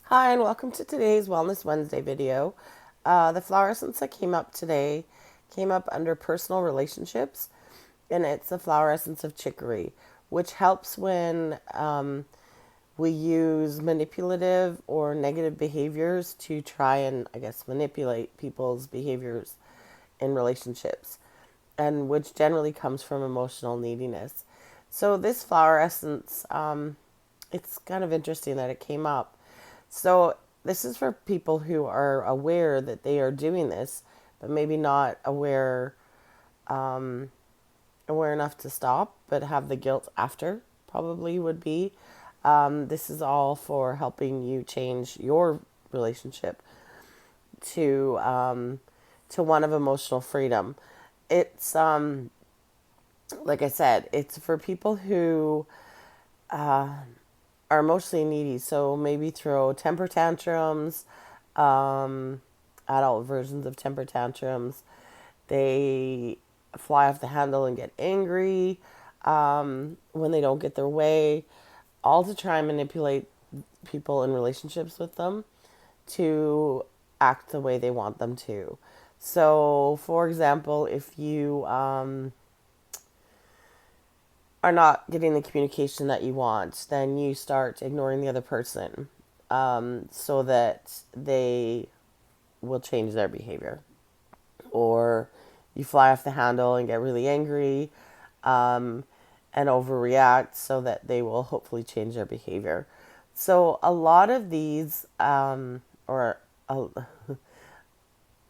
Hi, and welcome to today's Wellness Wednesday video. The flower essence that came up today came up under personal relationships, and it's the flower essence of chicory, which helps when we use manipulative or negative behaviors to try and, manipulate people's behaviors in relationships, and which generally comes from emotional neediness. So, this flower essence, it's kind of interesting that it came up. So this is for people who are aware that they are doing this, but maybe not aware enough to stop, but have the guilt after. Probably would be. This is all for helping you change your relationship to one of emotional freedom. It's like I said, it's for people who are emotionally needy. So maybe throw temper tantrums, um, adult versions of temper tantrums. They fly off the handle and get angry when they don't get their way, all to try and manipulate people in relationships with them to act the way they want them to. So, for example, if you are not getting the communication that you want, then you start ignoring the other person so that they will change their behavior. Or you fly off the handle and get really angry and overreact so that they will hopefully change their behavior. So, a lot of these, or uh,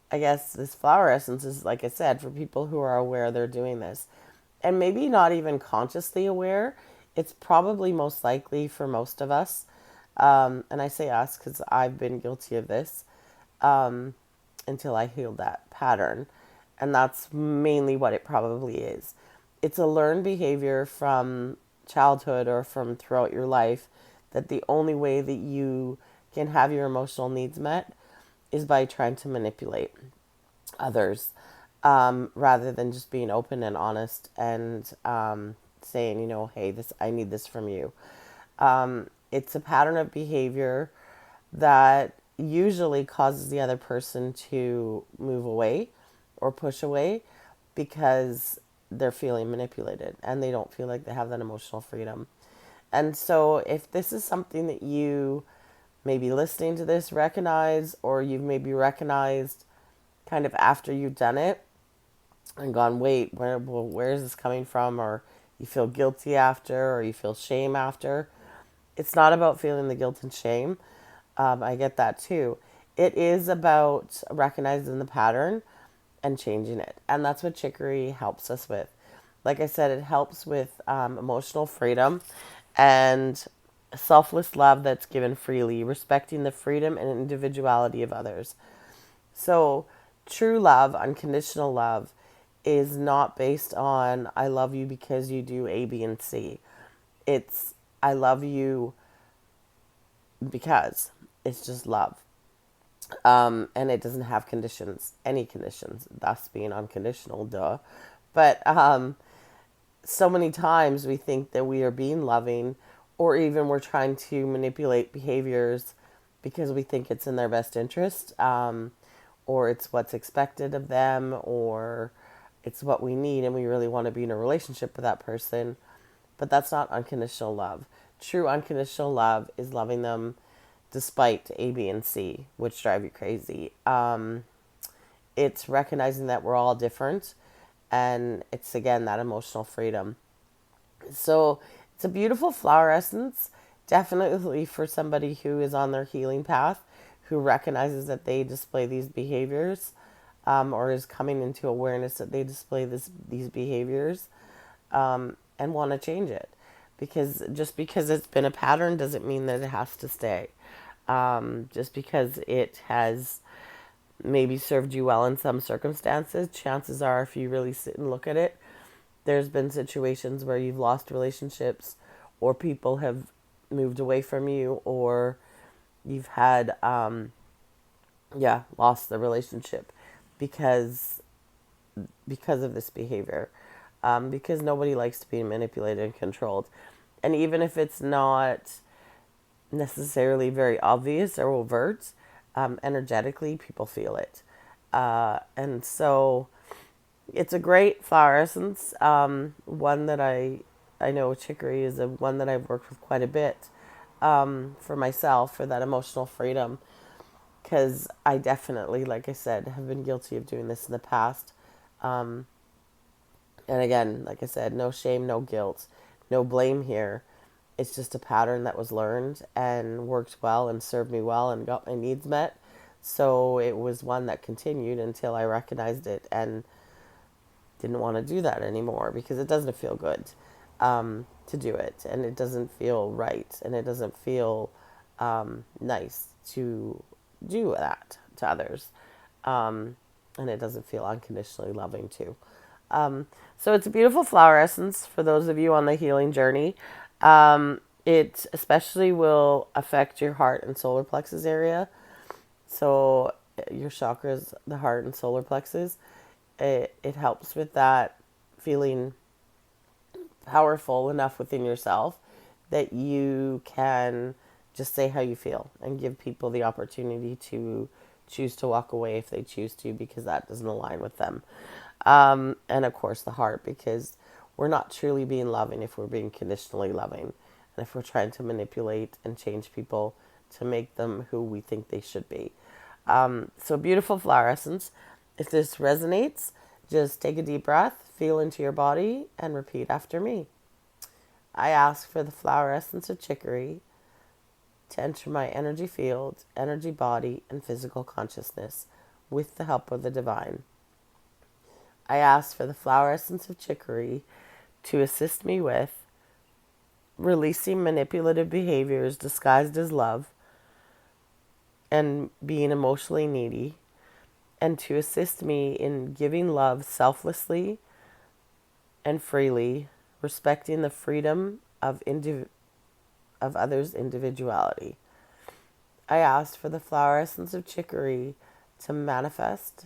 I guess this flower essence is, like I said, for people who are aware they're doing this. And maybe not even consciously aware. It's probably most likely for most of us. And I say us because I've been guilty of this until I healed that pattern. And that's mainly what it probably is. It's a learned behavior from childhood or from throughout your life that the only way that you can have your emotional needs met is by trying to manipulate others rather than just being open and honest and saying, hey, this I need this from you. It's a pattern of behavior that usually causes the other person to move away or push away because they're feeling manipulated and they don't feel like they have that emotional freedom. And so, if this is something that you maybe listening to this recognize, or you've maybe recognized kind of after you've done it and gone, wait, where is this coming from? Or you feel guilty after, or you feel shame after. It's not about feeling the guilt and shame. I get that too. It is about recognizing the pattern and changing it. And that's what Chicory helps us with. Like I said, it helps with emotional freedom and selfless love that's given freely, respecting the freedom and individuality of others. So, true love, unconditional love, is not based on I love you because you do A, B, and C. It's I love you because it's just love. And it doesn't have conditions, any conditions, thus being unconditional, duh. But so many times we think that we are being loving, or even we're trying to manipulate behaviors because we think it's in their best interest, or it's what's expected of them, or it's what we need, and we really want to be in a relationship with that person. But that's not unconditional love. True unconditional love is loving them despite A, B, and C, which drive you crazy. It's recognizing that we're all different, and it's again that emotional freedom. So it's a beautiful flower essence, definitely for somebody who is on their healing path, who recognizes that they display these behaviors, or is coming into awareness that they display these behaviors, and want to change it. Because just because it's been a pattern doesn't mean that it has to stay. Just because it has maybe served you well in some circumstances, chances are, if you really sit and look at it, there's been situations where you've lost relationships, or people have moved away from you, or you've had, lost the relationship because of this behavior. Because nobody likes to be manipulated and controlled. And even if it's not necessarily very obvious or overt. Energetically, people feel it. And so it's a great flower essence. One that I know Chicory is a one that I've worked with quite a bit for myself for that emotional freedom. Because I definitely, like I said, have been guilty of doing this in the past. Um, and again, like I said, no shame, no guilt, no blame here. It's just a pattern that was learned and worked well and served me well and got my needs met. So it was one that continued until I recognized it and didn't want to do that anymore because it doesn't feel good to do it, and it doesn't feel right, and it doesn't feel nice to do that to others, and it doesn't feel unconditionally loving too. So it's a beautiful flower essence for those of you on the healing journey. It especially will affect your heart and solar plexus area. So your chakras, the heart and solar plexus, it helps with that feeling powerful enough within yourself that you can just say how you feel and give people the opportunity to choose to walk away if they choose to because that doesn't align with them. And of course, the heart, because we're not truly being loving if we're being conditionally loving. And if we're trying to manipulate and change people to make them who we think they should be. So, beautiful flower essence. If this resonates, just take a deep breath, feel into your body, and repeat after me. I ask for the flower essence of chicory to enter my energy field, energy body, and physical consciousness with the help of the divine. I ask for the flower essence of chicory to assist me with releasing manipulative behaviors disguised as love and being emotionally needy, and to assist me in giving love selflessly and freely, respecting the freedom of others' individuality. I ask for the flower essence of chicory to manifest,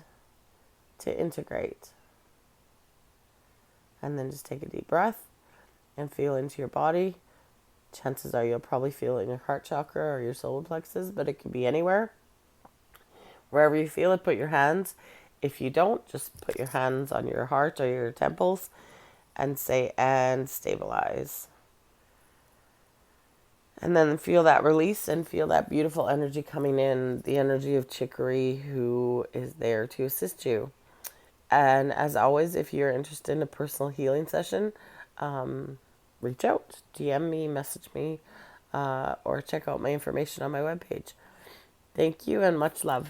to integrate. And then just take a deep breath and feel into your body. Chances are you'll probably feel it in your heart chakra or your solar plexus, but it could be anywhere. Wherever you feel it, put your hands. If you don't, just put your hands on your heart or your temples and say, and stabilize. And then feel that release and feel that beautiful energy coming in, the energy of Chicory, who is there to assist you. And as always, if you're interested in a personal healing session, reach out, DM me, message me, or check out my information on my webpage. Thank you and much love.